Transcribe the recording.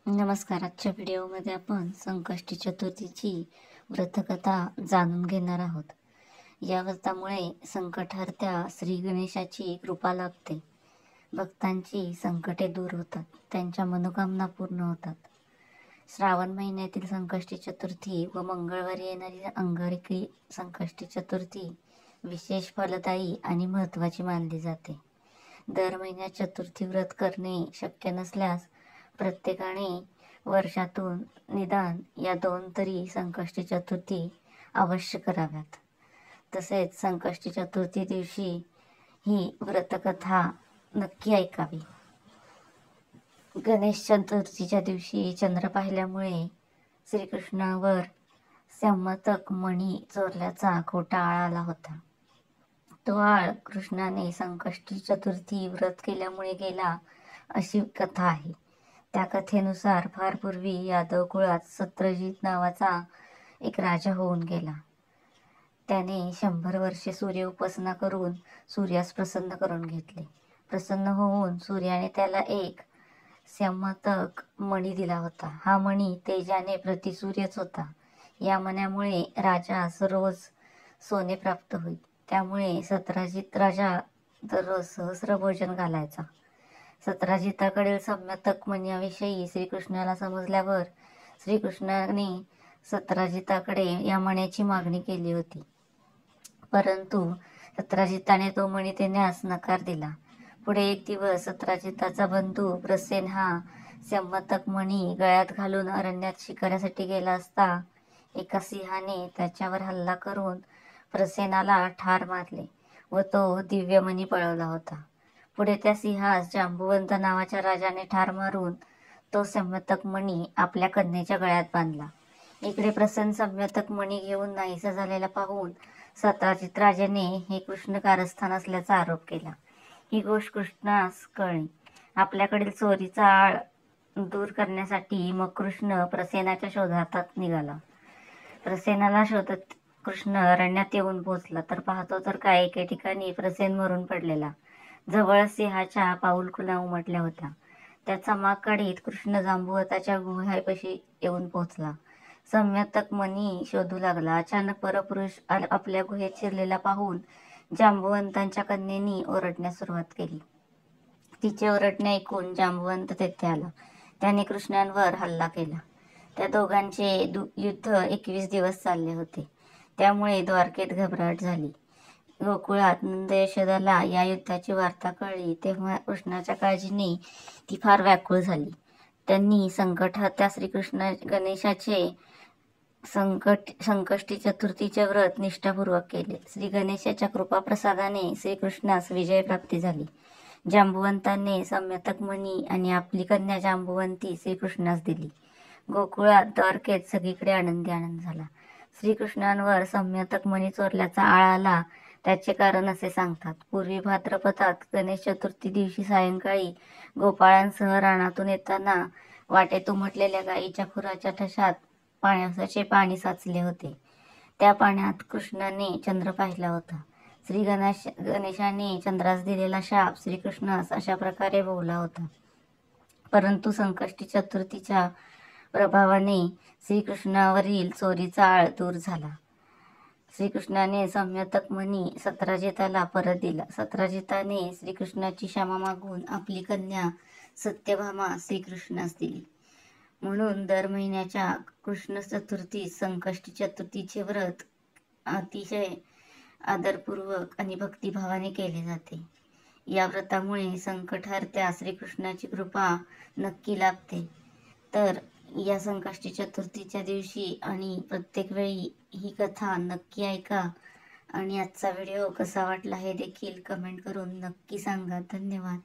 नमस्कार. आजच्या व्हिडिओमध्ये आपण संकष्टी चतुर्थीची व्रतकथा जाणून घेणार आहोत. या व्रतामुळे संकटहर्त्या श्री गणेशाची कृपा लाभते. भक्तांची संकटे दूर होतात, त्यांच्या मनोकामना पूर्ण होतात. श्रावण महिन्यातील संकष्टी चतुर्थी व मंगळवारी येणारी अंगारकी संकष्टी चतुर्थी विशेष फलदायी आणि महत्त्वाची मानली जाते. दर महिन्यात चतुर्थी व्रत करणे शक्य नसल्यास प्रत्येकाने वर्षातून निदान या 2 तरी संकष्टी चतुर्थी अवश्य कराव्यात. तसेच संकष्टी चतुर्थी दिवशी ही व्रतकथा नक्की ऐकावी. गणेश चतुर्थीच्या दिवशी चंद्र पाहिल्यामुळे श्रीकृष्णावर संमतक मणी चोरल्याचा खोटा आळ आला होता. तो आळ कृष्णाने संकष्टी चतुर्थी व्रत केल्यामुळे गेला अशी कथा आहे. त्या कथेनुसार फार पूर्वी यादव कुळात सत्यजित नावाचा एक राजा होऊन गेला. त्याने 100 वर्षे सूर्य उपासना करून सूर्यास प्रसन्न करून घेतले. प्रसन्न होऊन सूर्याने त्याला एक संमतक मणी दिला होता. हा मणी तेजाने प्रतिसूर्यच होता. या मण्यामुळे राजास रोज सोने प्राप्त होई. त्यामुळे सत्यजित राजा दररोज सहस्र भोजन घालायचा. सत्यजिताकडील सम्यतक मण्याविषयी श्रीकृष्णाला समजल्यावर श्रीकृष्णाने सत्यजिताकडे या मण्याची मागणी केली होती. परंतु सत्यजिताने तो मणी देण्यास नकार दिला. पुढे एक दिवस सत्यजिताचा बंधू प्रसेन हा सम्मतक मणी गळ्यात घालून अरण्यात शिकाऱ्यासाठी गेला असता एका सिंहाने त्याच्यावर हल्ला करून प्रसेनाला ठार मारले व तो दिव्य मणी पळवला होता. पुढे त्या सिंहास जांबुवंत नावाच्या राजाने ठार मारून तो सम्यतक मणी आपल्या कन्येच्या गळ्यात बांधला. इकडे प्रसन्न सम्यतक मणी घेऊन नाहीसा झालेला पाहून सत्यजित राजाने हे कृष्ण कारस्थान असल्याचा आरोप केला. ही गोष्ट कृष्णास कळली. आपल्याकडील चोरीचा आळ दूर करण्यासाठी मग कृष्ण प्रसेनाच्या शोधात निघाला. प्रसेनाला शोधत कृष्ण अरण्यात येऊन पोहोचला तर पाहतो तर काय एके ठिकाणी प्रसेन मरून पडलेला. जवळच सिंहाच्या पाऊलखुणा उमटल्या होत्या. त्याचा माग काढीत कृष्ण जांबुवताच्या गुहापाशी येऊन पोहोचला. सम्यतक मणी शोधू लागला. अचानक परपुरुष आपल्या गुहेत शिरलेला पाहून जांबुवंतांच्या कन्येनी ओरडण्यास सुरुवात केली. तिचे ओरडणे ऐकून जांबुवंत तेथे आला. त्याने कृष्णांवर हल्ला केला. त्या दोघांचे युद्ध 21 दिवस चालले होते. त्यामुळे द्वारकेत घबराट झाली. गोकुळात नंद यशोदाला या युद्धाची वार्ता कळली तेव्हा कृष्णाच्या काळजीने ती फार व्याकुळ झाली. त्यांनी संकटहर्त्या श्रीकृष्ण गणेशाचे संकष्टी चतुर्थीचे व्रत निष्ठापूर्वक केले. श्री गणेशाच्या कृपाप्रसादाने श्रीकृष्णास विजय प्राप्ती झाली. जांबुवंतांनी सम्यतक मणी आणि आपली कन्या जांबुवंती श्रीकृष्णास दिली. गोकुळात द्वारकेत सगळीकडे आनंदी आनंद झाला. श्रीकृष्णांवर सम्यतक मणी चोरल्याचा आळ आला त्याचे कारण असे सांगतात. पूर्वी भाद्रपदात गणेश चतुर्थी दिवशी सायंकाळी गोपाळांसह रानातून येताना वाटेत उमटलेल्या गायीच्या खुराच्या ठशात पावसाचे पाणी साचले होते. त्या पाण्यात कृष्णाने चंद्र पाहिला होता. गणेशाने चंद्रास दिलेला शाप श्रीकृष्णास अशा प्रकारे भोवला होता. परंतु संकष्टी चतुर्थीच्या प्रभावाने श्रीकृष्णावरील चोरीचा आळ दूर झाला. श्रीकृष्णाने सम्यतक मणी सत्यजिताला परत दिला. सत्यजिताने श्रीकृष्णाची क्षमा मागून आपली कन्या सत्यभामा श्रीकृष्णास दिली. म्हणून दर महिन्याच्या कृष्ण चतुर्थीस संकष्टी चतुर्थीचे व्रत अतिशय आदरपूर्वक आणि भक्तिभावाने केले जाते. या व्रतामुळे संकटहर्त्या श्रीकृष्णाची कृपा नक्की लाभते. तर या संकष्टी चतुर्थीच्या दिवशी आणि प्रत्येक वेळी ही कथा नक्की ऐका आणि आजचा व्हिडिओ कसा वाटला हे देखील कमेंट करून नक्की सांगा. धन्यवाद.